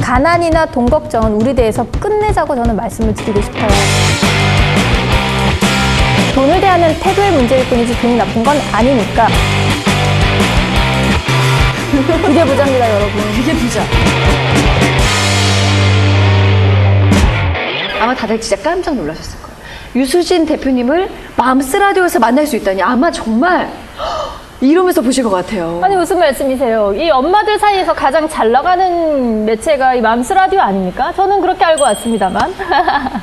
가난이나 돈 걱정은 우리 대해서 끝내자고 저는 말씀을 드리고 싶어요. 돈을 대하는 태도의 문제일 뿐이지 돈이 나쁜 건 아니니까. 그게 부자입니다, 여러분. 그게 부자. 아마 다들 진짜 깜짝 놀라셨을 거예요. 유수진 대표님을 맘스라디오에서 만날 수 있다니 아마 정말 이러면서 보실 것 같아요. 아니 무슨 말씀이세요? 이 엄마들 사이에서 가장 잘 나가는 매체가 이 맘스 라디오 아닙니까? 저는 그렇게 알고 왔습니다만.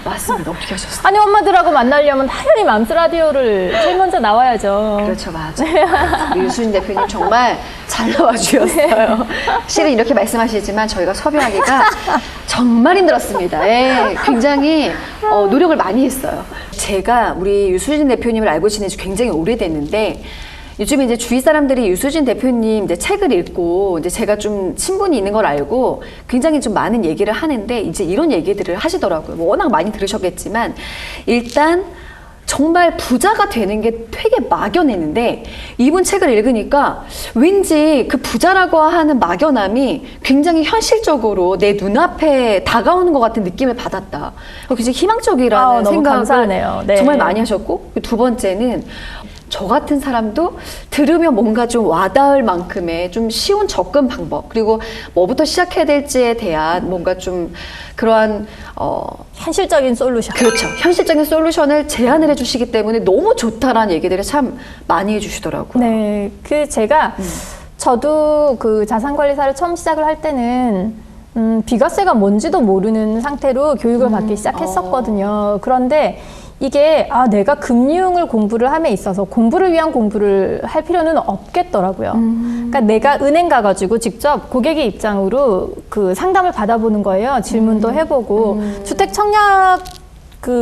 맞습니다. 어떻게 하셨어요? 아니 엄마들하고 만나려면 당연히 맘스 라디오를 제일 먼저 나와야죠. 그렇죠, 맞아. 우리 유수진 대표님 정말 잘 나와주셨어요. 실은 이렇게 말씀하시지만 저희가 섭외하기가 정말 힘들었습니다. 예, 굉장히 노력을 많이 했어요. 제가 우리 유수진 대표님을 알고 지낸 지 굉장히 오래됐는데 요즘에 이제 주위 사람들이 유수진 대표님 이제 책을 읽고 이제 제가 좀 친분이 있는 걸 알고 굉장히 좀 많은 얘기를 하는데 이제 이런 얘기들을 하시더라고요. 뭐 워낙 많이 들으셨겠지만 일단 정말 부자가 되는 게 되게 막연했는데 이분 책을 읽으니까 왠지 그 부자라고 하는 막연함이 굉장히 현실적으로 내 눈앞에 다가오는 것 같은 느낌을 받았다. 굉장히 희망적이라는 너무 생각을 감사하네요. 네. 정말 많이 하셨고 두 번째는 저 같은 사람도 들으면 뭔가 좀 와닿을 만큼의 좀 쉬운 접근 방법 그리고 뭐부터 시작해야 될지에 대한 뭔가 좀 그러한 현실적인 솔루션. 그렇죠. 현실적인 솔루션을 제안을 해주시기 때문에 너무 좋다라는 얘기들을 참 많이 해주시더라고요. 네, 제가 저도 그 자산관리사를 처음 시작을 할 때는 비과세가 뭔지도 모르는 상태로 교육을 받기 시작했었거든요. 그런데 이게 내가 금융을 공부를 함에 있어서 공부를 위한 공부를 할 필요는 없겠더라고요. 그러니까 내가 은행 가가지고 직접 고객의 입장으로 그 상담을 받아보는 거예요. 질문도 해보고 주택 청약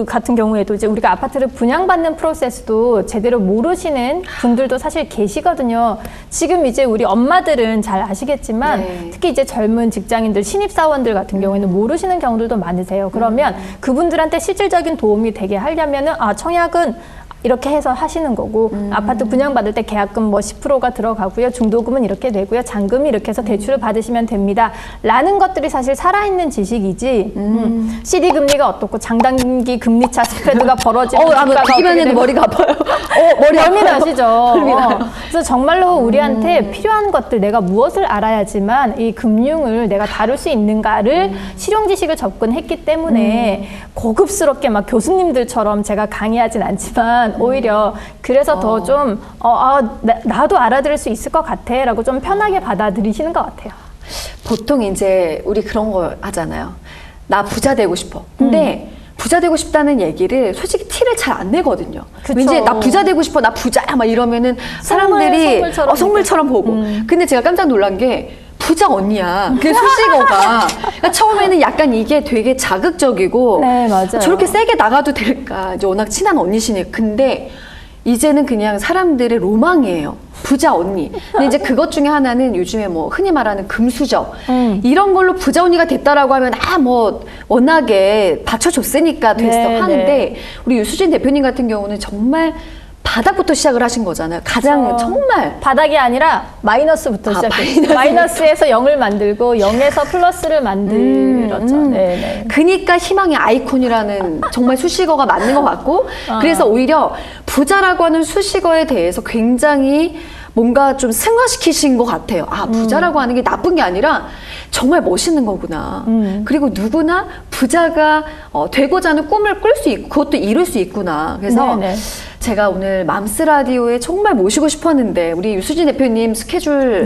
같은 경우에도 이제 우리가 아파트를 분양받는 프로세스도 제대로 모르시는 분들도 사실 계시거든요. 지금 이제 우리 엄마들은 잘 아시겠지만 특히 이제 젊은 직장인들, 신입사원들 같은 경우에는 모르시는 경우들도 많으세요. 그러면 그분들한테 실질적인 도움이 되게 하려면은 청약은 이렇게 해서 하시는 거고 아파트 분양받을 때 계약금 뭐 10%가 들어가고요. 중도금은 이렇게 되고요. 잔금이 이렇게 해서 대출을 받으시면 됩니다. 라는 것들이 사실 살아있는 지식이지 CD 금리가 어떻고 장단기 금리차 스프레드가 벌어지는 듣기만 해도 머리가 아파요. 열이 나시죠? 그래서 정말로 우리한테 필요한 것들 내가 무엇을 알아야지만 이 금융을 내가 다룰 수 있는가를 실용 지식을 접근했기 때문에 고급스럽게 막 교수님들처럼 제가 강의하진 않지만 오히려 그래서 더 좀 나도 알아들을 수 있을 것 같아 라고 좀 편하게 받아들이시는 것 같아요. 보통 이제 우리 그런 거 하잖아요. 나 부자 되고 싶어. 근데 부자 되고 싶다는 얘기를 솔직히 티를 잘 안 내거든요. 그쵸. 왠지 나 부자 되고 싶어, 나 부자야 막 이러면은 사람들이 선물처럼 보고. 근데 제가 깜짝 놀란 게 부자 언니야. 그 수식어가. 그러니까 처음에는 약간 이게 되게 자극적이고 네, 맞아요. 저렇게 세게 나가도 될까? 이제 워낙 친한 언니시니. 근데 이제는 그냥 사람들의 로망이에요. 부자 언니. 근데 이제 그것 중에 하나는 요즘에 뭐 흔히 말하는 금수저. 이런 걸로 부자 언니가 됐다라고 하면 뭐 워낙에 받쳐줬으니까 됐어 하는데 우리 유수진 대표님 같은 경우는 정말 바닥부터 시작을 하신 거잖아요. 가장 정말 바닥이 아니라 마이너스부터 시작했어요. 마이너스에서 0을 만들고 0에서 플러스를 만들었죠. 네네. 그니까 희망의 아이콘이라는 정말 수식어가 맞는 것 같고 그래서 오히려 부자라고 하는 수식어에 대해서 굉장히 뭔가 좀 승화시키신 것 같아요. 부자라고 하는 게 나쁜 게 아니라 정말 멋있는 거구나. 그리고 누구나 부자가 되고자 하는 꿈을 꿀 수 있고 그것도 이룰 수 있구나. 그래서 네네. 제가 오늘 맘스 라디오에 정말 모시고 싶었는데 우리 유수진 대표님 스케줄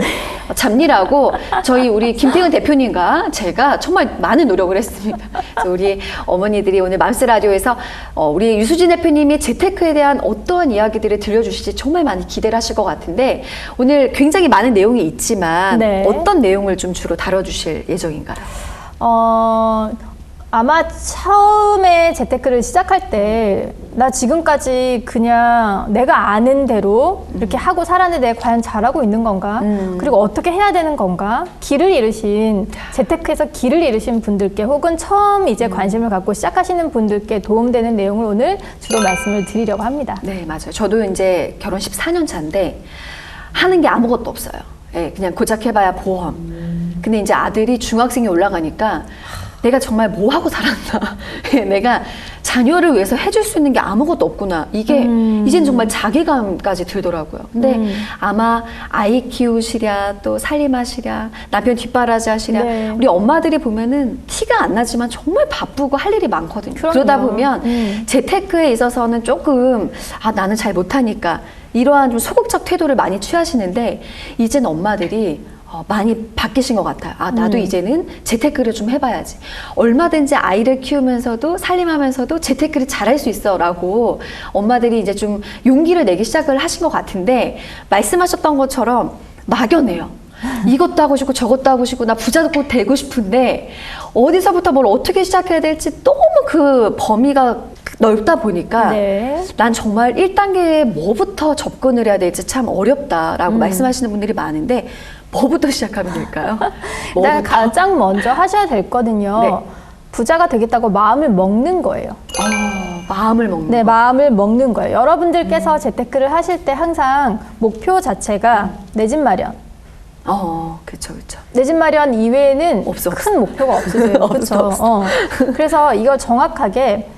잡느라고 저희 우리 김태훈 대표님과 제가 정말 많은 노력을 했습니다. 그래서 우리 어머니들이 오늘 맘스 라디오에서 우리 유수진 대표님이 재테크에 대한 어떠한 이야기들을 들려주실지 정말 많이 기대를 하실 것 같은데 오늘 굉장히 많은 내용이 있지만 어떤 내용을 좀 주로 다뤄주실 예정인가요? 아마 처음에 재테크를 시작할 때 나 지금까지 그냥 내가 아는 대로 이렇게 하고 살았는데 과연 잘하고 있는 건가? 그리고 어떻게 해야 되는 건가? 길을 잃으신 재테크에서 길을 잃으신 분들께 혹은 처음 이제 관심을 갖고 시작하시는 분들께 도움되는 내용을 오늘 주로 말씀을 드리려고 합니다. 네, 맞아요. 저도 이제 결혼 14년 차인데 하는 게 아무것도 없어요. 예, 그냥 고작 해봐야 보험. 근데 이제 아들이 중학생이 올라가니까 내가 정말 뭐 하고 살았나. 내가 자녀를 위해서 해줄 수 있는 게 아무것도 없구나. 이게 이젠 정말 자괴감까지 들더라고요. 근데 아마 아이 키우시랴 또 살림하시랴 남편 뒷바라지 하시랴 네. 우리 엄마들이 보면은 티가 안 나지만 정말 바쁘고 할 일이 많거든요. 그럼요. 그러다 보면 재테크에 있어서는 조금 나는 잘 못하니까 이러한 좀 소극적 태도를 많이 취하시는데 이제는 엄마들이 많이 바뀌신 것 같아요. 나도 이제는 재테크를 좀 해봐야지. 얼마든지 아이를 키우면서도 살림하면서도 재테크를 잘할 수 있어 라고 엄마들이 이제 좀 용기를 내기 시작을 하신 것 같은데 말씀하셨던 것처럼 막연해요. 이것도 하고 싶고 저것도 하고 싶고 나 부자도 꼭 되고 싶은데 어디서부터 뭘 어떻게 시작해야 될지 너무 그 범위가 넓다 보니까 네. 난 정말 1단계에 뭐부터 접근을 해야 될지 참 어렵다라고 말씀하시는 분들이 많은데 뭐부터 시작하면 될까요? 일단 가장 먼저 하셔야 될 거든요. 네. 부자가 되겠다고 마음을 먹는 거예요. 마음을 먹는 네, 거. 마음을 먹는 거예요. 여러분들께서 재테크를 하실 때 항상 목표 자체가 내 집 마련. 그쵸. 내 집 마련 이외에는 없어. 큰 목표가 없으세요. 없어. 그렇죠. 그래서 이거 정확하게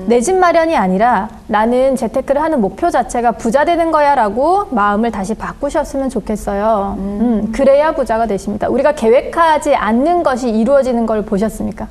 내 집 마련이 아니라 나는 재테크를 하는 목표 자체가 부자 되는 거야라고 마음을 다시 바꾸셨으면 좋겠어요. 그래야 부자가 되십니다. 우리가 계획하지 않는 것이 이루어지는 걸 보셨습니까?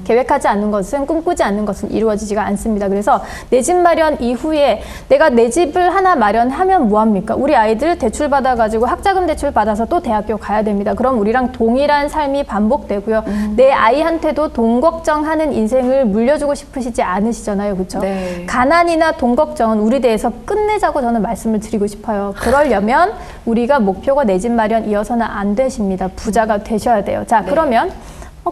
계획하지 않는 것은, 꿈꾸지 않는 것은 이루어지지가 않습니다. 그래서 내 집 마련 이후에 내가 내 집을 하나 마련하면 뭐합니까? 우리 아이들 대출 받아가지고 학자금 대출 받아서 또 대학교 가야 됩니다. 그럼 우리랑 동일한 삶이 반복되고요. 내 아이한테도 돈 걱정하는 인생을 물려주고 싶으시지 않으시잖아요. 그렇죠? 네. 가난이나 돈 걱정은 우리 대해서 끝내자고 저는 말씀을 드리고 싶어요. 그러려면 우리가 목표가 내 집 마련 이어서는 안 되십니다. 부자가 되셔야 돼요. 자, 그러면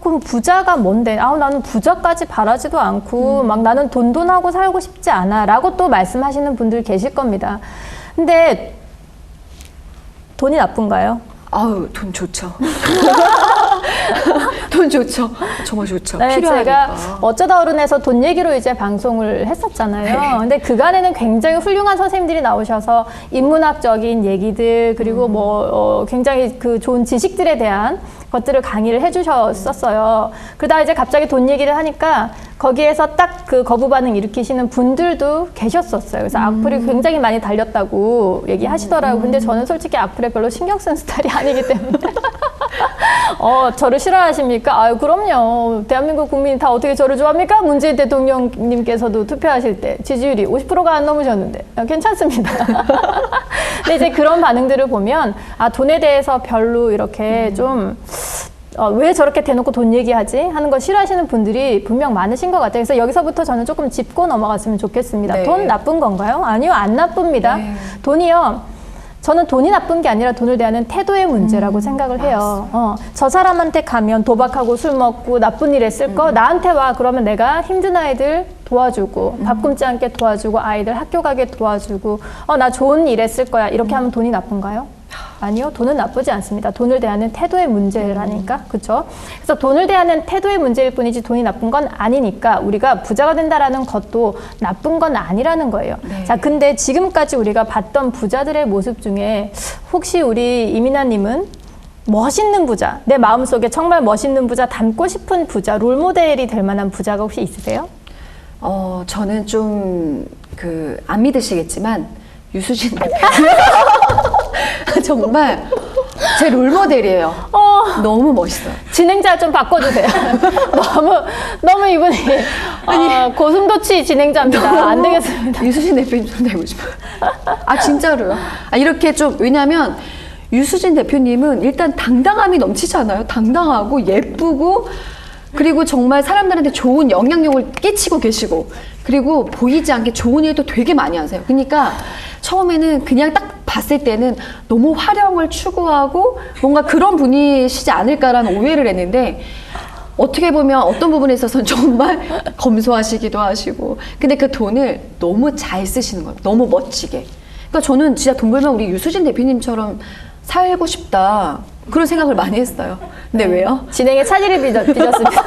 그럼 부자가 뭔데? 나는 부자까지 바라지도 않고 막 나는 돈돈하고 살고 싶지 않아 라고 또 말씀하시는 분들 계실 겁니다. 근데 돈이 나쁜가요? 돈 좋죠. 돈 좋죠. 정말 좋죠. 네, 필요하니까. 제가 어쩌다 어른에서 돈 얘기로 이제 방송을 했었잖아요. 네. 근데 그간에는 굉장히 훌륭한 선생님들이 나오셔서 인문학적인 얘기들 그리고 굉장히 그 좋은 지식들에 대한 것들을 강의를 해주셨었어요. 그러다 이제 갑자기 돈 얘기를 하니까 거기에서 딱 그 거부 반응 일으키시는 분들도 계셨었어요. 그래서 악플이 굉장히 많이 달렸다고 얘기하시더라고요. 근데 저는 솔직히 악플에 별로 신경 쓰는 스타일이 아니기 때문에. 저를 싫어하십니까? 아유, 그럼요. 대한민국 국민이 다 어떻게 저를 좋아합니까? 문재인 대통령님께서도 투표하실 때 지지율이 50%가 안 넘으셨는데 괜찮습니다. 근데 이제 그런 반응들을 보면 돈에 대해서 별로 이렇게 좀 왜 저렇게 대놓고 돈 얘기하지? 하는 걸 싫어하시는 분들이 분명 많으신 것 같아요. 그래서 여기서부터 저는 조금 짚고 넘어갔으면 좋겠습니다. 네. 돈 나쁜 건가요? 아니요, 안 나쁩니다. 네. 돈이요. 저는 돈이 나쁜 게 아니라 돈을 대하는 태도의 문제라고 생각을 해요. 저 사람한테 가면 도박하고 술 먹고 나쁜 일 했을 거 나한테 와. 그러면 내가 힘든 아이들 도와주고 밥 굶지 않게 도와주고 아이들 학교 가게 도와주고 나 좋은 일 했을 거야. 이렇게 하면 돈이 나쁜가요? 아니요, 돈은 나쁘지 않습니다. 돈을 대하는 태도의 문제라니까, 그렇죠? 그래서 돈을 대하는 태도의 문제일 뿐이지 돈이 나쁜 건 아니니까 우리가 부자가 된다라는 것도 나쁜 건 아니라는 거예요. 네. 자, 근데 지금까지 우리가 봤던 부자들의 모습 중에 혹시 우리 이민아님은 멋있는 부자, 내 마음속에 정말 멋있는 부자, 닮고 싶은 부자, 롤모델이 될 만한 부자가 혹시 있으세요? 저는 좀 안 믿으시겠지만 유수진 대표 정말 제 롤모델이에요. 너무 멋있어요. 진행자 좀 바꿔주세요. 너무 이분이 고슴도치 진행자입니다. 안 되겠습니다. 유수진 대표님 좀 되고 싶어요. 진짜로요. 이렇게 좀 왜냐하면 유수진 대표님은 일단 당당함이 넘치잖아요. 당당하고 예쁘고 그리고 정말 사람들한테 좋은 영향력을 끼치고 계시고 그리고 보이지 않게 좋은 일도 되게 많이 하세요. 그러니까 처음에는 그냥 딱 봤을 때는 너무 화려함을 추구하고 뭔가 그런 분이시지 않을까라는 오해를 했는데 어떻게 보면 어떤 부분에 있어서는 정말 검소하시기도 하시고 근데 그 돈을 너무 잘 쓰시는 거예요. 너무 멋지게. 그러니까 저는 진짜 돈 벌면 우리 유수진 대표님처럼 살고 싶다. 그런 생각을 많이 했어요. 근데 왜요? 진행에 차질이 빚었습니다.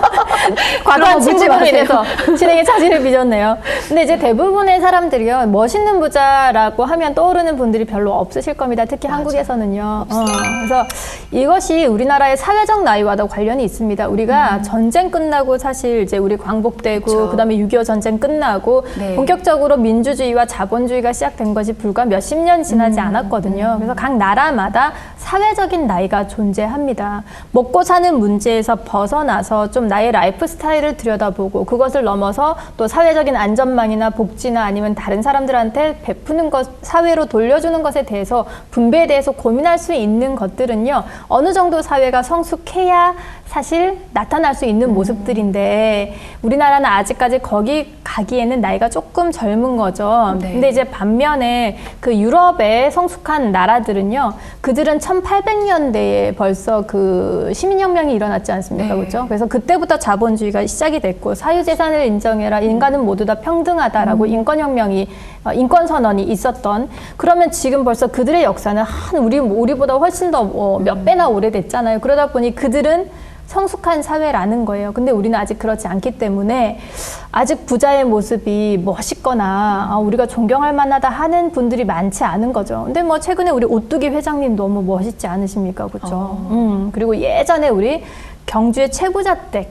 과도한 묻지 친구로 마세요. 인해서 진행에 차질을 빚었네요. 근데 이제 대부분의 사람들이요, 멋있는 부자라고 하면 떠오르는 분들이 별로 없으실 겁니다. 특히 한국에서는요. 그래서 이것이 우리나라의 사회적 나이와도 관련이 있습니다. 우리가 전쟁 끝나고 사실 이제 우리 광복되고 그쵸. 그다음에 6.25 전쟁 끝나고 네. 본격적으로 민주주의와 자본주의가 시작된 것이 불과 몇십 년 지나지 않았거든요. 그래서 각 나라마다 사회적인 나이가 존재합니다. 먹고 사는 문제에서 벗어나서 좀 나의 라이프 스타일을 들여다보고 그것을 넘어서 또 사회적인 안전망이나 복지나 아니면 다른 사람들한테 베푸는 것, 사회로 돌려주는 것에 대해서 분배에 대해서 고민할 수 있는 것들은요, 어느 정도 사회가 성숙해야 사실 나타날 수 있는 모습들인데 우리나라는 아직까지 거기 가기에는 나이가 조금 젊은 거죠. 네. 근데 이제 반면에 그 유럽의 성숙한 나라들은요, 그들은 1800년대에 벌써 그 시민혁명이 일어났지 않습니까? 네. 그렇죠? 그래서 그때부터 자본주의가 시작이 됐고 사유재산을 인정해라, 인간은 모두 다 평등하다라고 인권혁명이 인권선언이 있었던, 그러면 지금 벌써 그들의 역사는 우리보다 훨씬 더 몇 배나 오래됐잖아요. 그러다 보니 그들은 성숙한 사회라는 거예요. 근데 우리는 아직 그렇지 않기 때문에 아직 부자의 모습이 멋있거나 우리가 존경할 만하다 하는 분들이 많지 않은 거죠. 근데 뭐 최근에 우리 오뚜기 회장님 너무 멋있지 않으십니까? 그렇죠. 그리고 예전에 우리 경주의 최부자댁,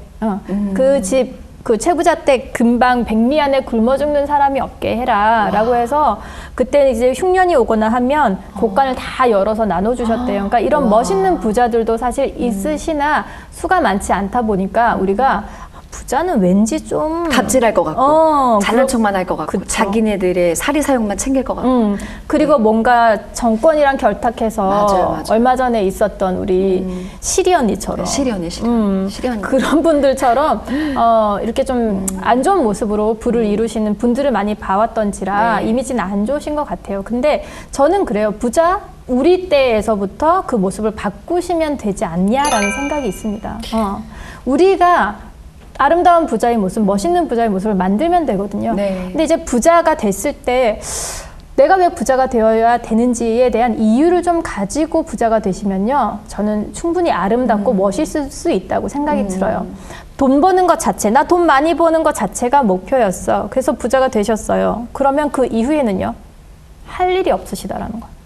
그 집, 그 최부자댁 근방 백리안에 굶어 죽는 사람이 없게 해라 라고 해서 그때 이제 흉년이 오거나 하면 곡간을 다 열어서 나눠주셨대요. 그러니까 이런 멋있는 부자들도 사실 있으시나 수가 많지 않다 보니까 우리가 부자는 왠지 좀 갑질할 것 같고 잘난 그렇- 척만 할 것 같고 그쵸. 자기네들의 사리사욕만 챙길 것 같고 그리고 뭔가 정권이랑 결탁해서 맞아요. 얼마 전에 있었던 우리 시리 언니처럼 시련이 시련이 그런 분들처럼 이렇게 좀 안 좋은 모습으로 부를 이루시는 분들을 많이 봐왔던지라 네. 이미지는 안 좋으신 것 같아요. 근데 저는 그래요. 부자 우리 때에서부터 그 모습을 바꾸시면 되지 않냐라는 생각이 있습니다. 우리가 아름다운 부자의 모습, 멋있는 부자의 모습을 만들면 되거든요. 네. 근데 이제 부자가 됐을 때 내가 왜 부자가 되어야 되는지에 대한 이유를 좀 가지고 부자가 되시면요, 저는 충분히 아름답고 멋있을 수 있다고 생각이 들어요. 돈 버는 것 자체, 나 돈 많이 버는 것 자체가 목표였어. 그래서 부자가 되셨어요. 그러면 그 이후에는요, 할 일이 없으시다라는 거예요.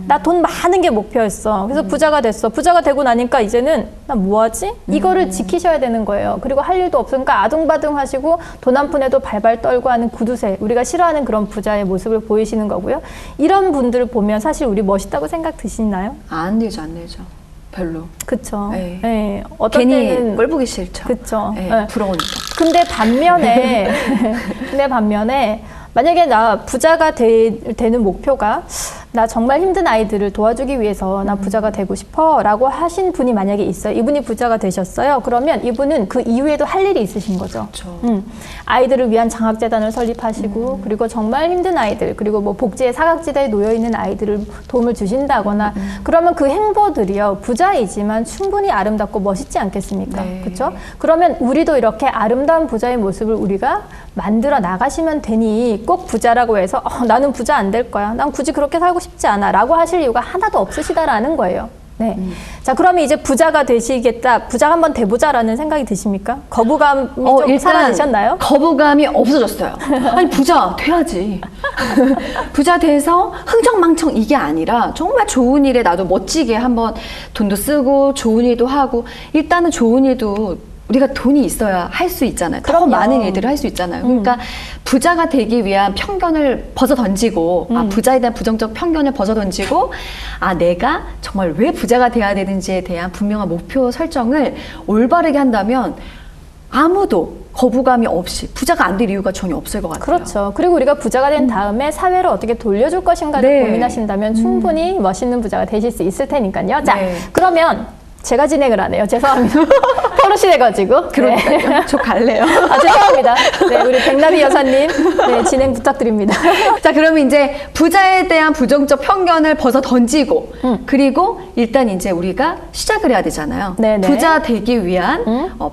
나 돈 많은 게 목표였어. 그래서 부자가 됐어. 부자가 되고 나니까 이제는 나 뭐하지? 이거를 지키셔야 되는 거예요. 그리고 할 일도 없으니까 아둥바둥 하시고 돈 한 푼에도 발발 떨고 하는 구두쇠, 우리가 싫어하는 그런 부자의 모습을 보이시는 거고요. 이런 분들을 보면 사실 우리 멋있다고 생각 드시나요? 안 되죠, 안 되죠. 별로. 그쵸. 네. 네. 어떤 괜히 때는 꼴 보기 싫죠. 그쵸. 네, 네. 부러우니까. 근데 반면에 만약에 나 부자가 되는 목표가 나 정말 힘든 아이들을 도와주기 위해서 나 부자가 되고 싶어 라고 하신 분이 만약에 있어요. 이분이 부자가 되셨어요. 그러면 이분은 그 이후에도 할 일이 있으신 거죠. 그렇죠. 아이들을 위한 장학재단을 설립하시고 그리고 정말 힘든 아이들, 그리고 뭐 복지의 사각지대에 놓여있는 아이들을 도움을 주신다거나 그러면 그 행보들이요, 부자이지만 충분히 아름답고 멋있지 않겠습니까? 네. 그렇죠? 그러면 우리도 이렇게 아름다운 부자의 모습을 우리가 만들어 나가시면 되니 꼭 부자라고 해서 나는 부자 안 될 거야, 난 굳이 그렇게 살고 싶지 않아 라고 하실 이유가 하나도 없으시다라는 거예요. 네. 자, 그러면 이제 부자가 되시겠다, 부자 한번 돼보자라는 생각이 드십니까? 거부감이 좀 사라지셨나요? 거부감이 없어졌어요. 아니, 부자 돼야지. 부자 돼서 흥청망청 이게 아니라 정말 좋은 일에 나도 멋지게 한번 돈도 쓰고 좋은 일도 하고, 일단은 좋은 일도 우리가 돈이 있어야 할 수 있잖아요. 더 그럼요. 많은 일들을 할 수 있잖아요. 그러니까 부자가 되기 위한 편견을 벗어던지고, 부자에 대한 부정적 편견을 벗어던지고, 내가 정말 왜 부자가 돼야 되는지에 대한 분명한 목표 설정을 올바르게 한다면 아무도 거부감이 없이 부자가 안 될 이유가 전혀 없을 것 같아요. 그렇죠. 그리고 우리가 부자가 된 다음에 사회를 어떻게 돌려줄 것인가를 네. 고민하신다면 충분히 멋있는 부자가 되실 수 있을 테니까요. 자, 네. 그러면 제가 진행을 하네요. 죄송합니다. 버릇이 돼가지고. 그러니까요. 저 갈래요. 죄송합니다. 네, 우리 백나비 여사님, 네, 진행 부탁드립니다. 자, 그러면 이제 부자에 대한 부정적 편견을 벗어 던지고, 그리고 일단 이제 우리가 시작을 해야 되잖아요. 네네. 부자 되기 위한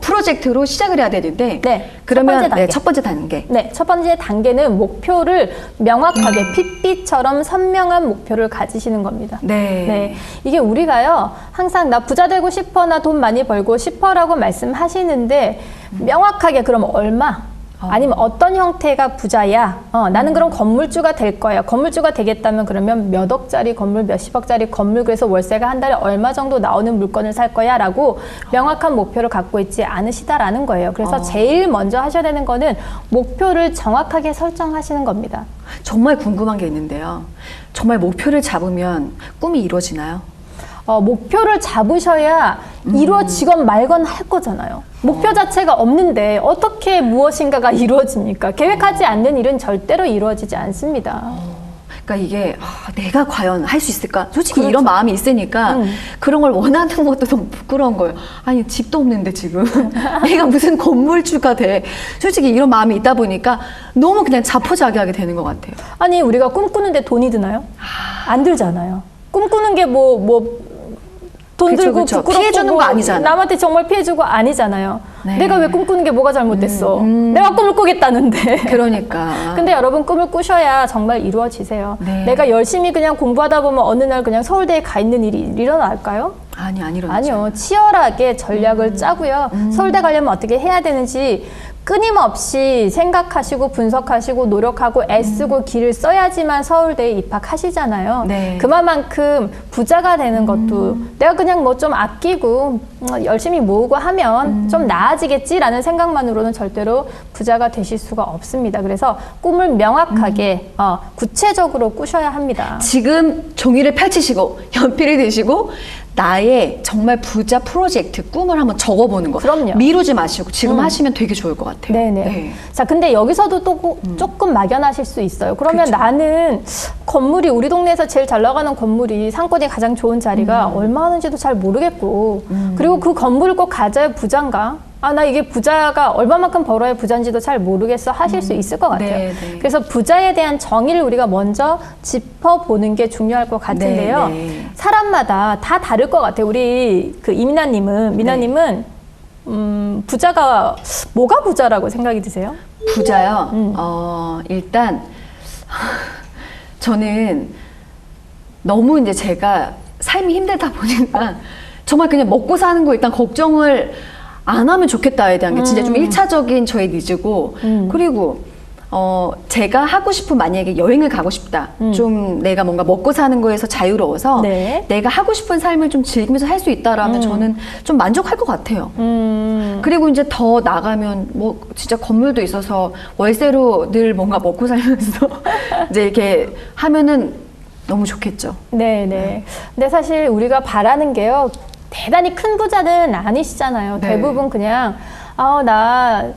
프로젝트로 시작을 해야 되는데, 네, 그러면 첫 번째 단계. 첫 번째 단계. 네, 첫 번째 단계는 목표를 명확하게 핏빛처럼 선명한 목표를 가지시는 겁니다. 네. 네, 이게 우리가요, 항상 나 부자 되고 싶어, 나 돈 많이 벌고 싶어라고 부자라고 말씀하시는데 명확하게 그럼 얼마? 아니면 어떤 형태가 부자야? 나는 그럼 건물주가 될 거야. 건물주가 되겠다면 그러면 몇 억짜리 건물, 몇십억짜리 건물, 그래서 월세가 한 달에 얼마 정도 나오는 물건을 살 거야 라고 명확한 목표를 갖고 있지 않으시다라는 거예요. 그래서 제일 먼저 하셔야 되는 거는 목표를 정확하게 설정하시는 겁니다. 정말 궁금한 게 있는데요. 정말 목표를 잡으면 꿈이 이루어지나요? 목표를 잡으셔야 이루어지건 말건 할 거잖아요. 목표 자체가 없는데 어떻게 무엇인가가 이루어집니까? 계획하지 않는 일은 절대로 이루어지지 않습니다. 그러니까 이게 내가 과연 할 수 있을까? 솔직히 그렇죠. 이런 마음이 있으니까 그런 걸 원하는 것도 너무 부끄러운 거예요. 아니 집도 없는데 지금 내가 무슨 건물주가 돼. 솔직히 이런 마음이 있다 보니까 너무 그냥 자포자기하게 되는 것 같아요. 아니 우리가 꿈꾸는데 돈이 드나요? 안 들잖아요. 꿈꾸는 게 돈 그쵸, 들고 그쵸. 부끄럽고 피해주는 거 아니잖아. 남한테 정말 피해주고 아니잖아요. 네. 내가 왜 꿈꾸는 게 뭐가 잘못됐어? 내가 꿈을 꾸겠다는데. 그러니까. 근데 여러분 꿈을 꾸셔야 정말 이루어지세요. 네. 내가 열심히 그냥 공부하다 보면 어느 날 그냥 서울대에 가 있는 일이 일어날까요? 안 일어나죠. 아니요. 치열하게 전략을 짜고요. 서울대 가려면 어떻게 해야 되는지 끊임없이 생각하시고 분석하시고 노력하고 애쓰고 길을 써야지만 서울대에 입학하시잖아요. 네. 그만큼 부자가 되는 것도 내가 그냥 뭐 좀 아끼고 열심히 모으고 하면 좀 나아지겠지라는 생각만으로는 절대로 부자가 되실 수가 없습니다. 그래서 꿈을 명확하게 구체적으로 꾸셔야 합니다. 지금 종이를 펼치시고 연필을 드시고 나의 정말 부자 프로젝트 꿈을 한번 적어보는 거. 그럼요. 미루지 마시고 지금 하시면 되게 좋을 것 같아요. 네네. 네. 자, 근데 여기서도 또 조금 막연하실 수 있어요. 그러면 그쵸. 나는 건물이 우리 동네에서 제일 잘 나가는 건물이 상권이 가장 좋은 자리가 얼마 하는지도 잘 모르겠고 그리고 그 건물을 꼭 가져야 부자인가? 나 이게 부자가 얼마만큼 벌어야 부자인지도 잘 모르겠어 하실 수 있을 것 같아요. 네, 네. 그래서 부자에 대한 정의를 우리가 먼저 짚어보는 게 중요할 것 같은데요. 네, 네. 사람마다 다 다를 것 같아요. 우리 그 미나님은 부자가 뭐가 부자라고 생각이 드세요? 부자요? 일단 저는 너무 이제 제가 삶이 힘들다 보니까 정말 그냥 먹고 사는 거 일단 걱정을 안 하면 좋겠다에 대한 게 진짜 좀 1차적인 저의 니즈고 그리고 제가 하고 싶은 만약에 여행을 가고 싶다. 좀 내가 뭔가 먹고 사는 거에서 자유로워서 네. 내가 하고 싶은 삶을 좀 즐기면서 살 수 있다라면 저는 좀 만족할 것 같아요. 그리고 이제 더 나가면 뭐 진짜 건물도 있어서 월세로 늘 뭔가 먹고 살면서 이제 이렇게 하면은 너무 좋겠죠. 네네. 근데 사실 우리가 바라는 게요. 대단히 큰 부자는 아니시잖아요. 네. 대부분 그냥 나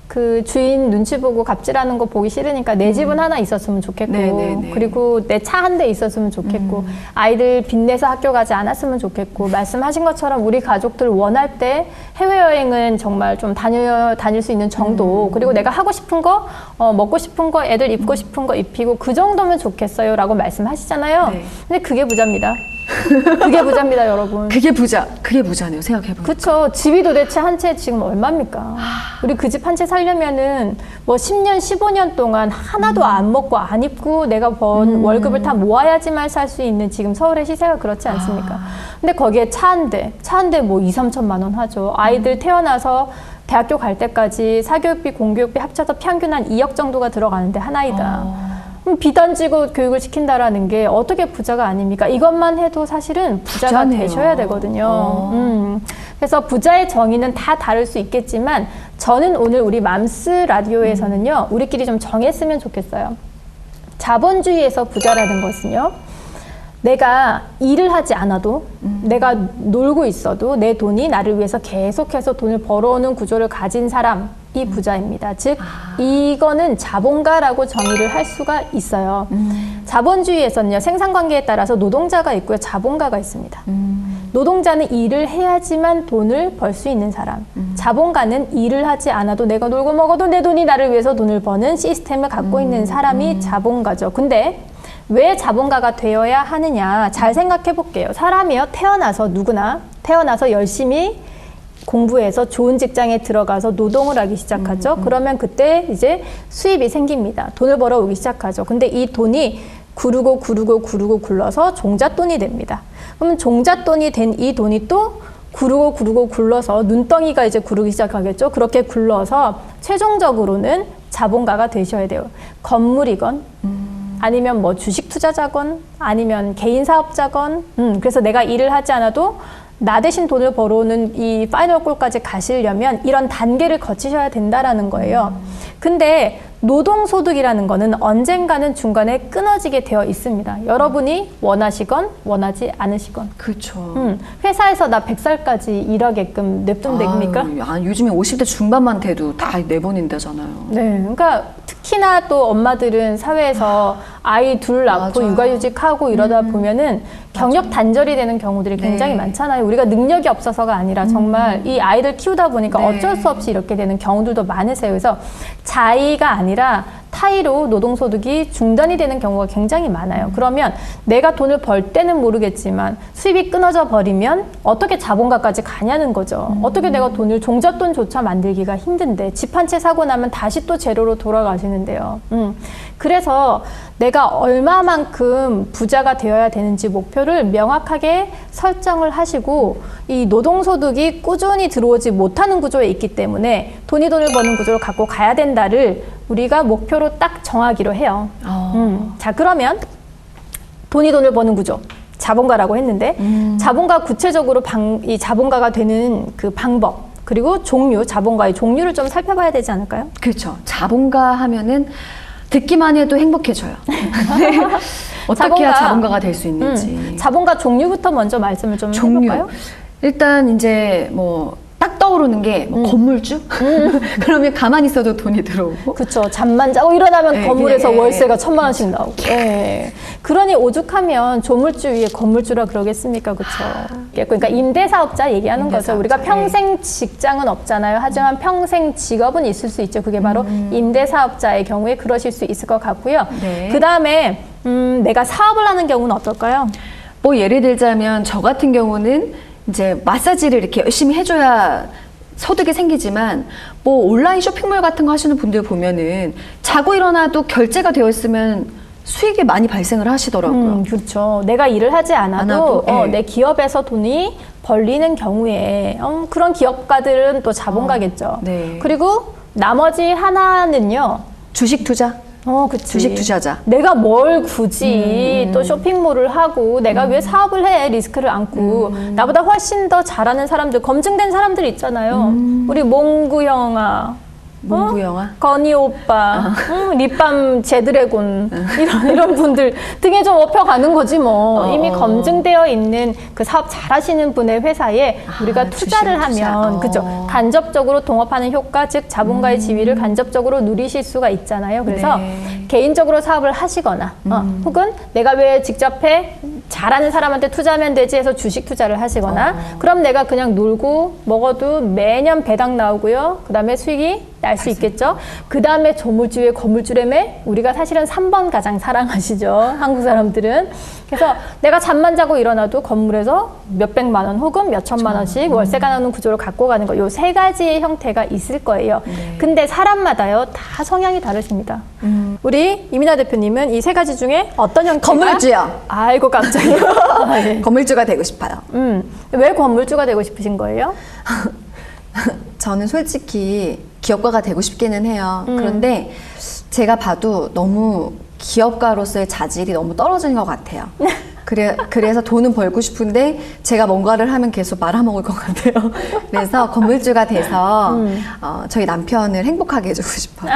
그 주인 눈치 보고 갑질하는 거 보기 싫으니까 내 집은 하나 있었으면 좋겠고 네네네. 그리고 내 차 한 대 있었으면 좋겠고 아이들 빚내서 학교 가지 않았으면 좋겠고 말씀하신 것처럼 우리 가족들 원할 때 해외여행은 정말 좀 다닐 수 있는 정도 그리고 내가 하고 싶은 거 먹고 싶은 거 애들 입고 싶은 거 입히고 그 정도면 좋겠어요 라고 말씀하시잖아요. 네. 근데 그게 부자입니다. 그게 부자입니다, 여러분. 그게 부자네요. 생각해보면. 그쵸. 집이 도대체 한 채 지금 얼마입니까? 우리 그 집 한 채 살려면은 뭐 10년, 15년 동안 하나도 안 먹고 안 입고 내가 번 월급을 다 모아야지만 살 수 있는 지금 서울의 시세가 그렇지 않습니까? 근데 거기에 차 한 대 뭐 2, 3천만 원 하죠. 아이들 태어나서 대학교 갈 때까지 사교육비, 공교육비 합쳐서 평균 한 2억 정도가 들어가는데 한 아이당. 비단지고 교육을 시킨다라는 게 어떻게 부자가 아닙니까? 이것만 해도 사실은 부자가 부자네요. 되셔야 되거든요. 그래서 부자의 정의는 다 다를 수 있겠지만 저는 오늘 우리 맘스 라디오에서는요. 우리끼리 좀 정했으면 좋겠어요. 자본주의에서 부자라는 것은요. 내가 일을 하지 않아도 내가 놀고 있어도 내 돈이 나를 위해서 계속해서 돈을 벌어오는 구조를 가진 사람이 부자입니다. 즉 이거는 자본가라고 정의를 할 수가 있어요. 자본주의에서는요. 생산관계에 따라서 노동자가 있고요. 자본가가 있습니다. 노동자는 일을 해야지만 돈을 벌 수 있는 사람. 자본가는 일을 하지 않아도 내가 놀고 먹어도 내 돈이 나를 위해서 돈을 버는 시스템을 갖고 있는 사람이 자본가죠. 근데 왜 자본가가 되어야 하느냐 잘 생각해 볼게요. 사람이요 누구나 태어나서 열심히 공부해서 좋은 직장에 들어가서 노동을 하기 시작하죠. 그러면 그때 이제 수입이 생깁니다. 돈을 벌어오기 시작하죠. 근데 이 돈이 굴러서 종잣돈이 됩니다. 그러면 종잣돈이 된 이 돈이 또 구르고 굴러서 눈덩이가 이제 구르기 시작하겠죠. 그렇게 굴러서 최종적으로는 자본가가 되셔야 돼요. 건물이건 아니면 뭐 주식 투자자건 아니면 개인 사업자건 그래서 내가 일을 하지 않아도 나 대신 돈을 벌어오는 이 파이널 골까지 가시려면 이런 단계를 거치셔야 된다라는 거예요. 근데 노동소득이라는 거는 언젠가는 중간에 끊어지게 되어 있습니다. 여러분이 원하시건 원하지 않으시건. 그렇죠. 회사에서 나 100살까지 일하게끔 냅두면 됩니까? 요즘에 50대 중반만 돼도 다 내보낸다잖아요. 네, 그러니까 특히나 또 엄마들은 사회에서 아이 둘 낳고 맞아요. 육아휴직하고 이러다 보면은 경력 단절이 되는 경우들이 굉장히 네. 많잖아요. 우리가 능력이 없어서가 아니라 정말 이 아이를 키우다 보니까 네. 어쩔 수 없이 이렇게 되는 경우들도 많으세요. 그래서 자의가 아니라 타의로 노동소득이 중단이 되는 경우가 굉장히 많아요. 그러면 내가 돈을 벌 때는 모르겠지만 수입이 끊어져 버리면 어떻게 자본가까지 가냐는 거죠. 어떻게 내가 돈을 종잣돈조차 만들기가 힘든데 집 한 채 사고 나면 다시 또 제로로 돌아가시는데요. 그래서 내가 얼마만큼 부자가 되어야 되는지 목표를 명확하게 설정을 하시고 이 노동소득이 꾸준히 들어오지 못하는 구조에 있기 때문에 돈을 버는 구조를 갖고 가야 된다를 우리가 목표로 딱 정하기로 해요. 자, 그러면 돈을 버는 구조. 자본가라고 했는데 자본가 구체적으로 이 자본가가 되는 그 방법 그리고 종류, 자본가의 종류를 좀 살펴봐야 되지 않을까요? 그렇죠. 자본가 하면은 듣기만 해도 행복해져요. 어떻게 해야 자본가가 될 수 있는지. 자본가 종류부터 먼저 말씀을 좀 해볼까요? 일단 이제 뭐 딱 떠오르는 게 뭐 건물주? 그러면 가만히 있어도 돈이 들어오고. 그렇죠. 잠만 자고 일어나면 네, 건물에서 그냥, 월세가 1,000만 원씩 나오고. 예. 그러니 오죽하면 조물주 위에 건물주라 그러겠습니까? 그렇죠. 그러니까 임대사업자 얘기하는 거죠. 우리가 평생 직장은 없잖아요. 하지만 평생 직업은 있을 수 있죠. 그게 바로 임대사업자의 경우에 그러실 수 있을 것 같고요. 네. 그다음에 내가 사업을 하는 경우는 어떨까요? 뭐 예를 들자면 저 같은 경우는 이제 마사지를 이렇게 열심히 해줘야 소득이 생기지만 뭐 온라인 쇼핑몰 같은 거 하시는 분들 보면은 자고 일어나도 결제가 되어 있으면 수익이 많이 발생을 하시더라고요. 그렇죠. 내가 일을 하지 않아도 예. 내 기업에서 돈이 벌리는 경우에 그런 기업가들은 또 자본가겠죠. 네. 그리고 나머지 하나는요. 주식 투자? 그치. 주식 투자자. 내가 뭘 굳이 또 쇼핑몰을 하고 내가 왜 사업을 해 리스크를 안고 나보다 훨씬 더 잘하는 사람들 검증된 사람들 있잖아요. 우리 몽구 형아. 몽구 영화? 건희 오빠, 립밤 제드래곤 이런 분들 등에 좀 업혀가는 거지 뭐. 이미 검증되어 있는 그 사업 잘하시는 분의 회사에 우리가 투자를 하면 그죠? 간접적으로 동업하는 효과, 즉 자본가의 지위를 간접적으로 누리실 수가 있잖아요. 그래서 개인적으로 사업을 하시거나 혹은 내가 왜 직접 해? 잘하는 사람한테 투자하면 되지 해서 주식 투자를 하시거나 그럼 내가 그냥 놀고 먹어도 매년 배당 나오고요. 그 다음에 수익이 날 수 있겠죠. 그 다음에 조물주의 건물주래매 우리가 사실은 3번 가장 사랑하시죠. 한국 사람들은. 그래서 내가 잠만 자고 일어나도 건물에서 몇백만 원 혹은 몇천만 원씩 월세가 나오는 구조를 갖고 가는 거. 요 세 가지의 형태가 있을 거예요. 근데 사람마다요 다 성향이 다르십니다. 우리 이민아 대표님은 이 세 가지 중에 어떤 형태가? 건물주요. 아이고 깜짝이야. 네. 건물주가 되고 싶어요. 왜 건물주가 되고 싶으신 거예요? 저는 솔직히 기업가가 되고 싶기는 해요. 그런데 제가 봐도 너무 기업가로서의 자질이 너무 떨어지는 것 같아요. 그래서 돈은 벌고 싶은데 제가 뭔가를 하면 계속 말아먹을 것 같아요. 그래서 건물주가 돼서 저희 남편을 행복하게 해주고 싶어요.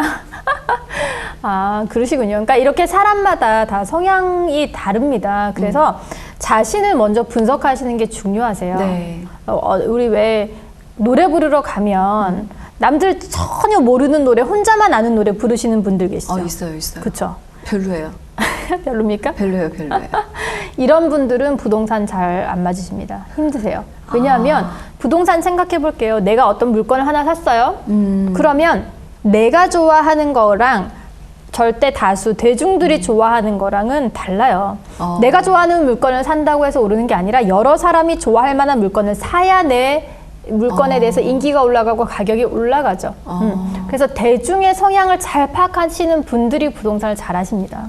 아, 그러시군요. 그러니까 이렇게 사람마다 다 성향이 다릅니다. 그래서 자신을 먼저 분석하시는 게 중요하세요. 네. 우리 왜 노래 부르러 가면 남들 전혀 모르는 노래, 혼자만 아는 노래 부르시는 분들 계시죠? 있어요. 그렇죠. 별로예요. 별로입니까? 별로예요. 이런 분들은 부동산 잘 안 맞으십니다. 힘드세요. 왜냐하면 부동산 생각해 볼게요. 내가 어떤 물건을 하나 샀어요. 그러면 내가 좋아하는 거랑 절대 다수 대중들이 좋아하는 거랑은 달라요. 내가 좋아하는 물건을 산다고 해서 오르는 게 아니라 여러 사람이 좋아할 만한 물건을 사야 내 물건에 대해서 인기가 올라가고 가격이 올라가죠. 그래서 대중의 성향을 잘 파악하시는 분들이 부동산을 잘 하십니다.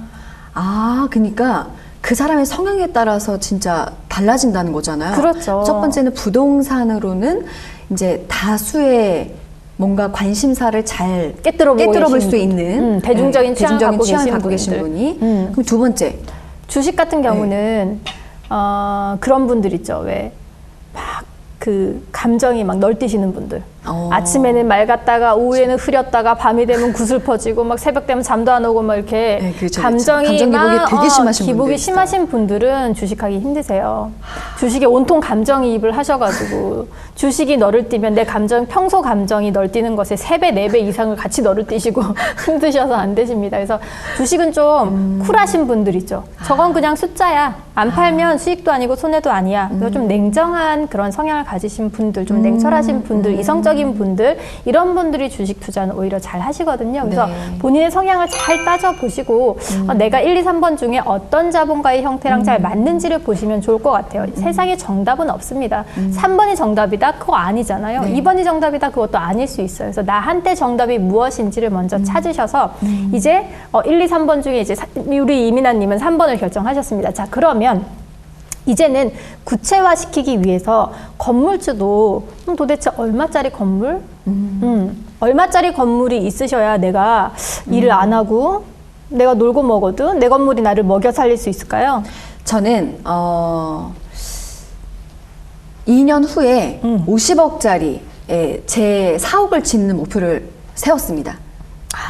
그러니까 그 사람의 성향에 따라서 진짜 달라진다는 거잖아요. 그렇죠. 첫 번째는 부동산으로는 이제 다수의 뭔가 관심사를 잘 깨뜨려 볼 수 있는 대중적인 취향을 갖고 계신 분이. 그럼 두 번째. 주식 같은 경우는 그런 분들 있죠. 왜 막 그 감정이 막 널뛰시는 분들. 아침에는 맑았다가 오후에는 흐렸다가 밤이 되면 구슬퍼지고 막 새벽 되면 잠도 안 오고 막 이렇게 네, 그렇죠, 감정이 감정 기복이 되게 심하신 기복이 분들 심하신 분들은 주식하기 힘드세요. 주식에 온통 감정이입을 하셔가지고 주식이 너를 띄면 내 감정 평소 감정이 널뛰는 것에 3배, 4배 이상을 같이 너를 띄시고 힘드셔서 안 되십니다. 그래서 주식은 좀 쿨하신 분들 있죠. 저건 그냥 숫자야. 안 팔면 수익도 아니고 손해도 아니야. 그래서 좀 냉정한 그런 성향을 가지신 분들, 좀 냉철하신 분들, 이성적인 분들 이런 분들이 주식 투자는 오히려 잘 하시거든요. 그래서 네. 본인의 성향을 잘 따져보시고 내가 1, 2, 3번 중에 어떤 자본가의 형태랑 잘 맞는지를 보시면 좋을 것 같아요. 세상에 정답은 없습니다. 3번이 정답이다? 그거 아니잖아요. 네. 2번이 정답이다? 그것도 아닐 수 있어요. 그래서 나한테 정답이 무엇인지를 먼저 찾으셔서 이제 1, 2, 3번 중에 이제 우리 이민아님은 3번을 결정하셨습니다. 자, 그러면 이제는 구체화시키기 위해서 건물주도 도대체 얼마짜리 건물? 얼마짜리 건물이 있으셔야 내가 일을 안 하고 내가 놀고 먹어도 내 건물이 나를 먹여 살릴 수 있을까요? 저는 2년 후에 50억짜리 제 사옥을 짓는 목표를 세웠습니다.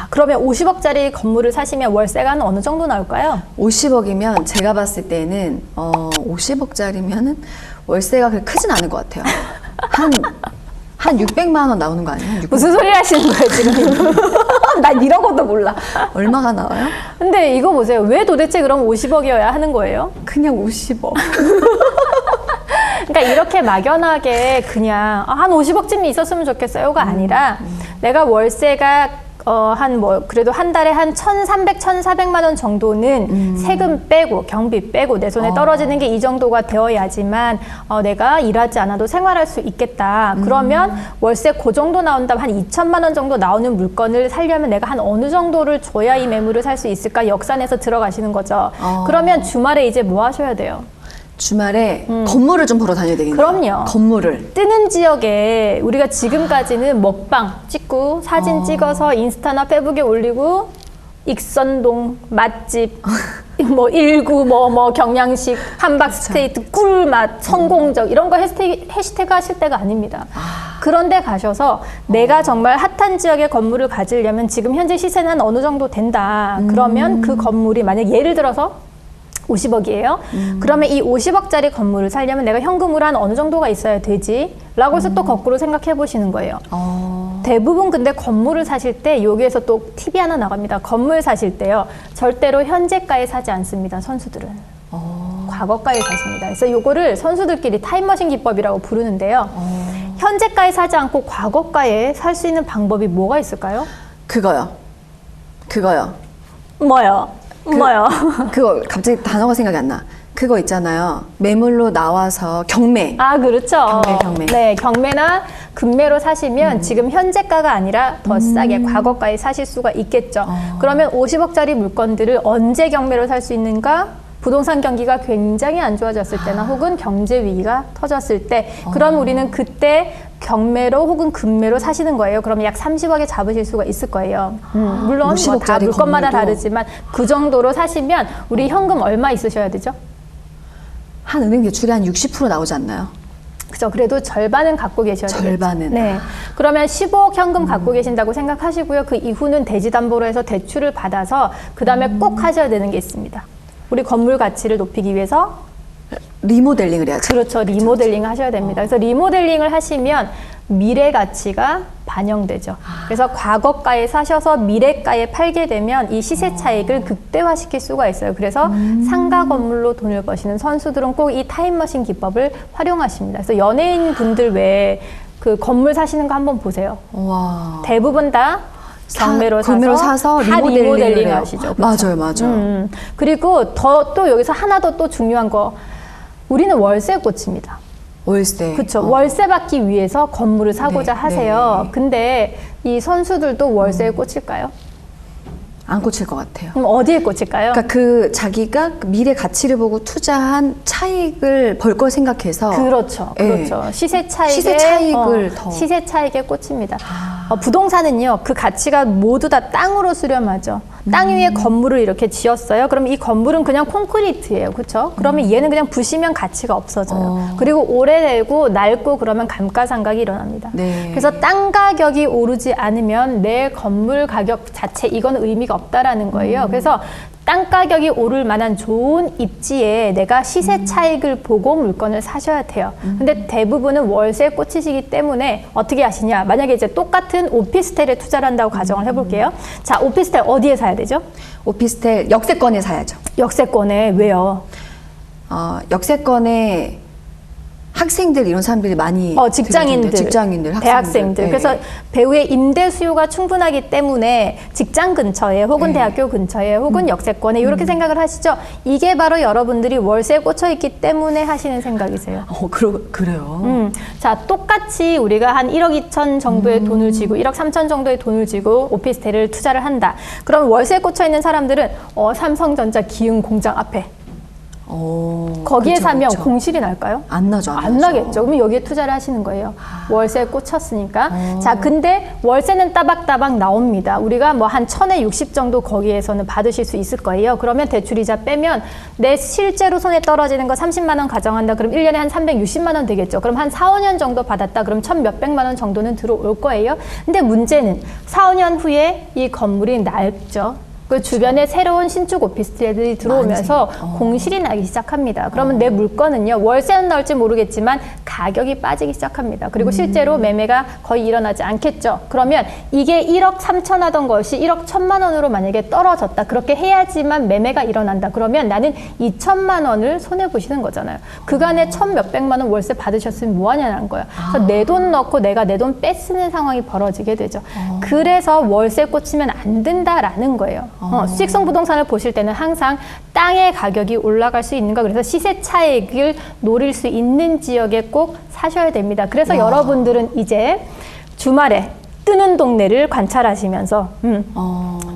그러면 50억짜리 건물을 사시면 월세가 어느 정도 나올까요? 50억이면 제가 봤을 때는 50억짜리면은 월세가 그렇게 크진 않을 것 같아요. 한 600만 원 나오는 거 아니에요? 무슨 소리 하시는 거예요, 지금? 난 이런 것도 몰라. 얼마가 나와요? 근데 이거 보세요. 왜 도대체 그럼 50억이어야 하는 거예요? 그냥 50억. 그러니까 이렇게 막연하게 그냥 한 50억쯤이 있었으면 좋겠어요가 아니라 내가 월세가 그래도 한 달에 한 1,300, 1,400만 원 정도는 세금 빼고 경비 빼고 내 손에 떨어지는 게 이 정도가 되어야지만 내가 일하지 않아도 생활할 수 있겠다. 그러면 월세 그 정도 나온다면 한 2천만 원 정도 나오는 물건을 살려면 내가 한 어느 정도를 줘야 이 매물을 살 수 있을까 역산해서 들어가시는 거죠. 그러면 주말에 이제 뭐 하셔야 돼요? 주말에 건물을 좀 보러 다녀야 되겠네요. 그럼요. 건물을. 뜨는 지역에 우리가 지금까지는 먹방 찍고 사진 찍어서 인스타나 페북에 올리고 익선동 맛집 뭐 일구 경양식 함박스테이트 꿀맛 성공적 이런 거 해시태그 하실 때가 아닙니다. 그런데 가셔서 내가 정말 핫한 지역의 건물을 가지려면 지금 현재 시세는 한 어느 정도 된다. 그러면 그 건물이 만약 예를 들어서 50억이에요. 그러면 이 50억짜리 건물을 살려면 내가 현금으로 한 어느 정도가 있어야 되지? 라고 해서 또 거꾸로 생각해 보시는 거예요. 대부분 근데 건물을 사실 때 여기에서 또 팁이 하나 나갑니다. 건물 사실 때요. 절대로 현재가에 사지 않습니다. 선수들은. 과거가에 사십니다. 그래서 요거를 선수들끼리 타임머신 기법이라고 부르는데요. 현재가에 사지 않고 과거가에 살 수 있는 방법이 뭐가 있을까요? 그거요. 뭐요? 뭐요? 그거 갑자기 단어가 생각이 안 나. 그거 있잖아요. 매물로 나와서 경매. 그렇죠. 경매. 네, 경매나 금매로 사시면 지금 현재가가 아니라 더 싸게 과거가에 사실 수가 있겠죠. 그러면 50억짜리 물건들을 언제 경매로 살 수 있는가? 부동산 경기가 굉장히 안 좋아졌을 때나 혹은 경제 위기가 터졌을 때 그럼 우리는 그때 경매로 혹은 금매로 사시는 거예요. 그러면 약 30억에 잡으실 수가 있을 거예요. 물론 뭐 다 물건마다 다르지만 그 정도로 사시면 우리 현금 얼마 있으셔야 되죠? 한 은행 대출이 한 60% 나오지 않나요? 그죠. 그래도 절반은 갖고 계셔야 돼요. 절반은. 네. 그러면 15억 현금 갖고 계신다고 생각하시고요. 그 이후는 대지담보로 해서 대출을 받아서 그 다음에 꼭 하셔야 되는 게 있습니다. 우리 건물 가치를 높이기 위해서 리모델링을 해야죠. 그렇죠. 리모델링 하셔야 됩니다. 그래서 리모델링을 하시면 미래 가치가 반영되죠. 그래서 과거가에 사셔서 미래가에 팔게 되면 이 시세 차익을 극대화시킬 수가 있어요. 그래서 상가 건물로 돈을 버시는 선수들은 꼭 이 타임머신 기법을 활용하십니다. 그래서 연예인 분들 외에 그 건물 사시는 거 한번 보세요. 와. 대부분 다 경매로 사서 다 리모델링 하시죠. 그렇죠? 맞아요. 그리고 또 여기서 하나 더 또 중요한 거 우리는 월세 꽂힙니다. 월세. 그렇죠. 월세 받기 위해서 건물을 사고자 하세요. 근데 이 선수들도 월세에 꽂힐까요? 안 꽂힐 것 같아요. 그럼 어디에 꽂힐까요? 그러니까 그 자기가 그 미래 가치를 보고 투자한 차익을 벌 걸 생각해서 그렇죠. 예. 그렇죠. 시세 차익에, 시세 차익을 더. 시세 차익에 꽂힙니다. 부동산은요, 그 가치가 모두 다 땅으로 수렴하죠. 땅 위에 건물을 이렇게 지었어요. 그럼 이 건물은 그냥 콘크리트예요. 그렇죠? 그러면 얘는 그냥 부시면 가치가 없어져요. 그리고 오래되고 낡고 그러면 감가상각이 일어납니다. 네. 그래서 땅 가격이 오르지 않으면 내 건물 가격 자체 이건 의미가 없다라는 거예요. 그래서 땅 가격이 오를 만한 좋은 입지에 내가 시세 차익을 보고 물건을 사셔야 돼요. 근데 대부분은 월세에 꽂히시기 때문에 어떻게 하시냐. 만약에 이제 똑같은 오피스텔에 투자를 한다고 가정을 해볼게요. 자, 오피스텔 어디에 사야 되죠? 오피스텔 역세권에 사야죠. 역세권에. 왜요? 역세권에 학생들 이런 사람들이 많이 직장인들, 들어오던데, 직장인들, 대학생들. 네. 그래서 배우의 임대 수요가 충분하기 때문에 직장 근처에 혹은 네. 대학교 근처에 혹은 역세권에 이렇게 생각을 하시죠. 이게 바로 여러분들이 월세에 꽂혀 있기 때문에 하시는 생각이세요. 그래요. 자, 똑같이 우리가 한 1억 2천 정도의 돈을 쥐고 1억 3천 정도의 돈을 쥐고 오피스텔을 투자를 한다. 그럼 월세에 꽂혀 있는 사람들은 삼성전자 기흥 공장 앞에 거기에 그쵸, 사면 그쵸. 공실이 날까요? 안 나죠. 안 나겠죠. 그러면 여기에 투자를 하시는 거예요. 월세에 꽂혔으니까. 자, 근데 월세는 따박따박 나옵니다. 우리가 뭐 한 1000에 60 정도 거기에서는 받으실 수 있을 거예요. 그러면 대출이자 빼면 내 실제로 손에 떨어지는 거 30만 원 가정한다. 그럼 1년에 한 360만 원 되겠죠. 그럼 한 4, 5년 정도 받았다. 그럼 1000몇백만 원 정도는 들어올 거예요. 근데 문제는 4, 5년 후에 이 건물이 낡죠. 그 주변에 새로운 신축 오피스텔들이 들어오면서 공실이 나기 시작합니다. 그러면 내 물건은요, 월세는 나올지 모르겠지만 가격이 빠지기 시작합니다. 그리고 실제로 매매가 거의 일어나지 않겠죠. 그러면 이게 1억 3천 하던 것이 1억 1천만 원으로 만약에 떨어졌다. 그렇게 해야지만 매매가 일어난다. 그러면 나는 2천만 원을 손해보시는 거잖아요. 그간에 1000몇백만 원 월세 받으셨으면 뭐 하냐는 거예요. 그래서 내 돈 넣고 내가 내 돈 뺏쓰는 상황이 벌어지게 되죠. 그래서 월세 꽂히면 안 된다라는 거예요. 수익성 부동산을 보실 때는 항상 땅의 가격이 올라갈 수 있는가, 그래서 시세 차익을 노릴 수 있는 지역에 꼭 사셔야 됩니다. 그래서 여러분들은 이제 주말에 뜨는 동네를 관찰하시면서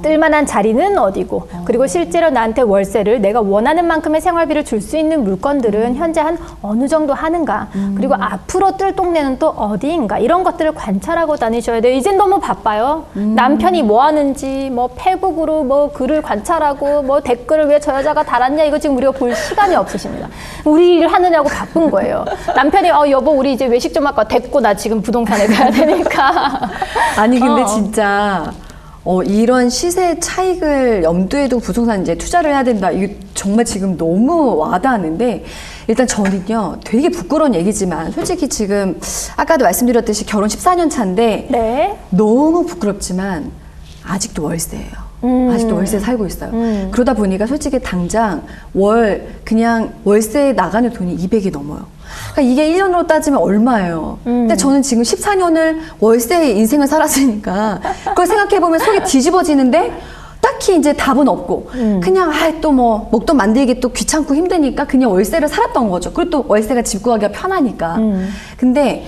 뜰만한 자리는 어디고, 그리고 실제로 나한테 월세를 내가 원하는 만큼의 생활비를 줄 수 있는 물건들은 현재 한 어느 정도 하는가, 그리고 앞으로 뜰 동네는 또 어디인가, 이런 것들을 관찰하고 다니셔야 돼요. 이젠 너무 바빠요. 남편이 뭐 하는지, 뭐 페북으로 뭐 글을 관찰하고, 뭐 댓글을 왜 저 여자가 달았냐, 이거 지금 우리가 볼 시간이 없으십니다. 우리 일 하느냐고 바쁜 거예요. 남편이 여보 우리 이제 외식 좀 할까, 됐고 나 지금 부동산에 가야 되니까. 아니 근데 진짜 이런 시세 차익을 염두에 두고 부동산 이제 투자를 해야 된다. 이게 정말 지금 너무 와닿는데, 일단 저는요 되게 부끄러운 얘기지만 솔직히 지금 아까도 말씀드렸듯이 결혼 14년 차인데 네. 너무 부끄럽지만 아직도 월세예요. 아직도 월세 살고 있어요. 그러다 보니까 솔직히 당장 그냥 월세에 나가는 돈이 200이 넘어요. 그러니까 이게 1년으로 따지면 얼마예요. 근데 저는 지금 14년을 월세 인생을 살았으니까 그걸 생각해보면 속이 뒤집어지는데 딱히 이제 답은 없고 그냥 또 뭐 목돈 만들기 또 귀찮고 힘드니까 그냥 월세를 살았던 거죠. 그리고 또 월세가 집 구하기가 편하니까. 근데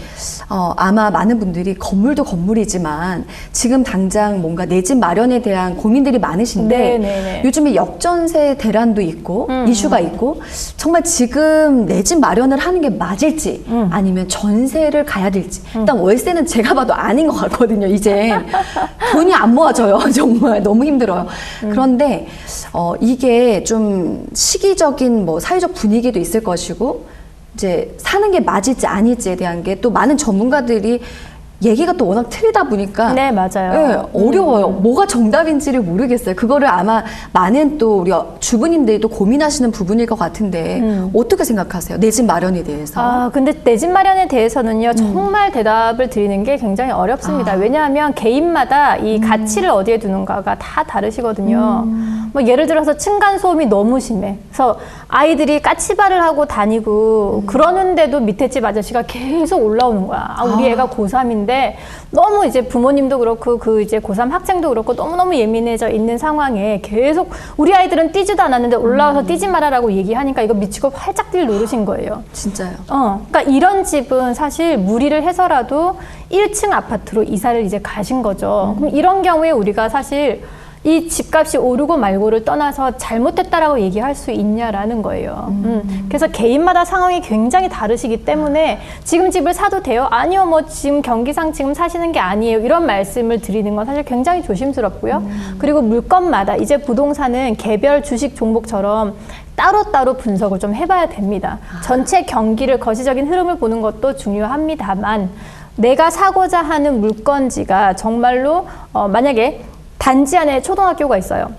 아마 많은 분들이 건물도 건물이지만 지금 당장 뭔가 내 집 마련에 대한 고민들이 많으신데 네네네. 요즘에 역전세 대란도 있고 이슈가 있고 정말 지금 내 집 마련을 하는 게 맞을지 아니면 전세를 가야 될지, 일단 월세는 제가 봐도 아닌 것 같거든요. 이제 돈이 안 모아져요. 정말 너무 힘들어요. 그런데 이게 좀 시기적인 뭐 사회적 분위기도 있을 것이고 이제 사는 게 맞을지 아닐지에 대한 게 또 많은 전문가들이 얘기가 또 워낙 틀리다 보니까 네, 맞아요. 네, 어려워요. 뭐가 정답인지를 모르겠어요. 그거를 아마 많은 또 우리 주부님들이 또 고민하시는 부분일 것 같은데 어떻게 생각하세요? 내 집 마련에 대해서. 근데 내 집 마련에 대해서는요, 정말 대답을 드리는 게 굉장히 어렵습니다. 왜냐하면 개인마다 이 가치를 어디에 두는가가 다 다르시거든요. 뭐 예를 들어서 층간소음이 너무 심해. 그래서 아이들이 까치발을 하고 다니고 그러는데도 밑에 집 아저씨가 계속 올라오는 거야. 우리 애가 고3인데 너무 이제 부모님도 그렇고 그 이제 고3 학생도 그렇고 너무너무 예민해져 있는 상황에 계속 우리 아이들은 뛰지도 않았는데 올라와서 뛰지 말아라고 얘기하니까 이거 미치고 활짝 뛸 노릇인 거예요. 진짜요? 그러니까 이런 집은 사실 무리를 해서라도 1층 아파트로 이사를 이제 가신 거죠. 그럼 이런 경우에 우리가 사실 이 집값이 오르고 말고를 떠나서 잘못됐다라고 얘기할 수 있냐라는 거예요. 그래서 개인마다 상황이 굉장히 다르시기 때문에 지금 집을 사도 돼요? 아니요, 뭐 지금 경기상 지금 사시는 게 아니에요. 이런 말씀을 드리는 건 사실 굉장히 조심스럽고요. 그리고 물건마다 이제 부동산은 개별 주식 종목처럼 따로따로 분석을 좀 해봐야 됩니다. 전체 경기를 거시적인 흐름을 보는 것도 중요합니다만 내가 사고자 하는 물건지가 정말로 만약에 단지 안에 초등학교가 있어요.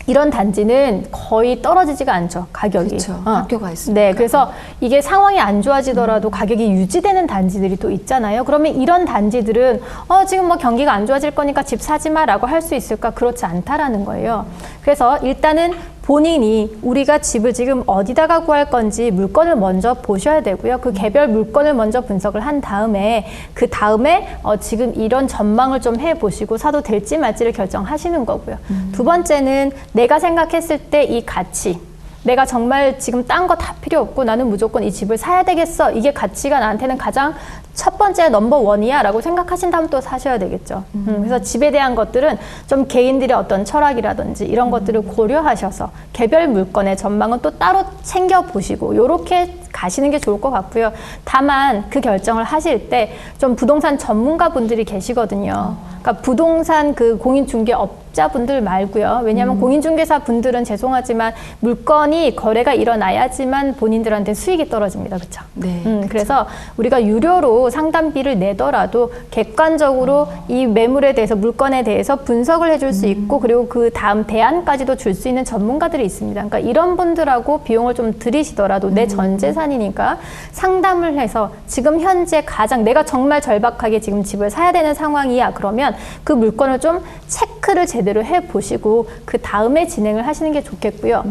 이런 단지는 거의 떨어지지가 않죠, 가격이. 그렇죠. 학교가 있으니까. 네, 그래서 이게 상황이 안 좋아지더라도 가격이 유지되는 단지들이 또 있잖아요. 그러면 이런 단지들은 지금 뭐 경기가 안 좋아질 거니까 집 사지 마라고 할 수 있을까? 그렇지 않다라는 거예요. 그래서 일단은 본인이 우리가 집을 지금 어디다가 구할 건지 물건을 먼저 보셔야 되고요. 그 개별 물건을 먼저 분석을 한 다음에 그 다음에 지금 이런 전망을 좀 해보시고 사도 될지 말지를 결정하시는 거고요. 두 번째는 내가 생각했을 때 이 가치, 내가 정말 지금 딴 거 다 필요 없고 나는 무조건 이 집을 사야 되겠어. 이게 가치가 나한테는 가장 첫 번째 넘버원이야 라고 생각하신다면 또 사셔야 되겠죠. 그래서 집에 대한 것들은 좀 개인들의 어떤 철학이라든지 이런 것들을 고려하셔서 개별 물건의 전망은 또 따로 챙겨보시고 요렇게 가시는 게 좋을 것 같고요. 다만 그 결정을 하실 때 좀 부동산 전문가분들이 계시거든요. 그러니까 부동산 그 공인중개업자분들 말고요. 왜냐하면 공인중개사 분들은 죄송하지만 물건이 거래가 일어나야지만 본인들한테 수익이 떨어집니다. 그렇죠? 네. 그래서 우리가 유료로 상담비를 내더라도 객관적으로 이 매물에 대해서 물건에 대해서 분석을 해줄 수 있고 그리고 그 다음 대안까지도 줄 수 있는 전문가들이 있습니다. 그러니까 이런 분들하고 비용을 좀 들이시더라도 내 전 재산이니까 상담을 해서 지금 현재 가장 내가 정말 절박하게 지금 집을 사야 되는 상황이야. 그러면 그 물건을 좀 체크를 제대로 해보시고 그 다음에 진행을 하시는 게 좋겠고요.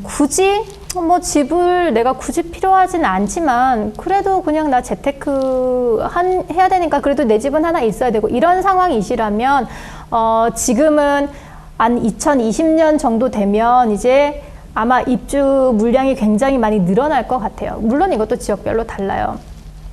굳이 뭐 집을 내가 굳이 필요하진 않지만 그래도 그냥 나 재테크 해야 되니까 그래도 내 집은 하나 있어야 되고 이런 상황이시라면 지금은 한 2020년 정도 되면 이제 아마 입주 물량이 굉장히 많이 늘어날 것 같아요. 물론 이것도 지역별로 달라요.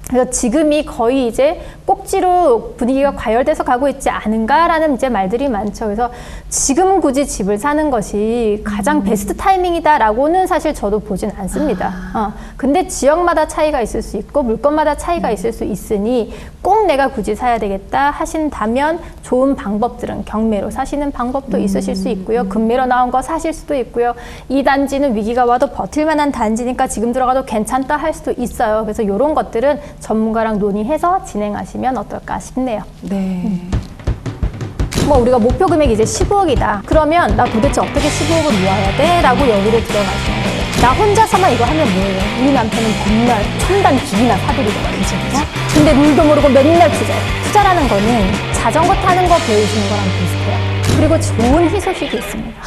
그래서 지금이 거의 이제 꼭지로 분위기가 과열돼서 가고 있지 않은가라는 이제 말들이 많죠. 그래서 지금 굳이 집을 사는 것이 가장 베스트 타이밍이다라고는 사실 저도 보진 않습니다. 근데 지역마다 차이가 있을 수 있고 물건마다 차이가 있을 수 있으니 꼭 내가 굳이 사야 되겠다 하신다면 좋은 방법들은 경매로 사시는 방법도 있으실 수 있고요. 금매로 나온 거 사실 수도 있고요. 이 단지는 위기가 와도 버틸 만한 단지니까 지금 들어가도 괜찮다 할 수도 있어요. 그래서 이런 것들은 전문가랑 논의해서 진행하시면 어떨까 싶네요. 네. 뭐 우리가 목표 금액이 이제 15억이다. 그러면 나 도대체 어떻게 15억을 모아야 돼? 라고 여기를 들어가시는 거예요. 나 혼자서만 이거 하면 뭐예요? 우리 남편은 맨날 첨단 기기나 사드리더라고요. 그죠? 근데 룰도 모르고 맨날 투자해. 투자라는 거는 자전거 타는 거 배우시는 거랑 비슷해요. 그리고 좋은 희소식이 있습니다.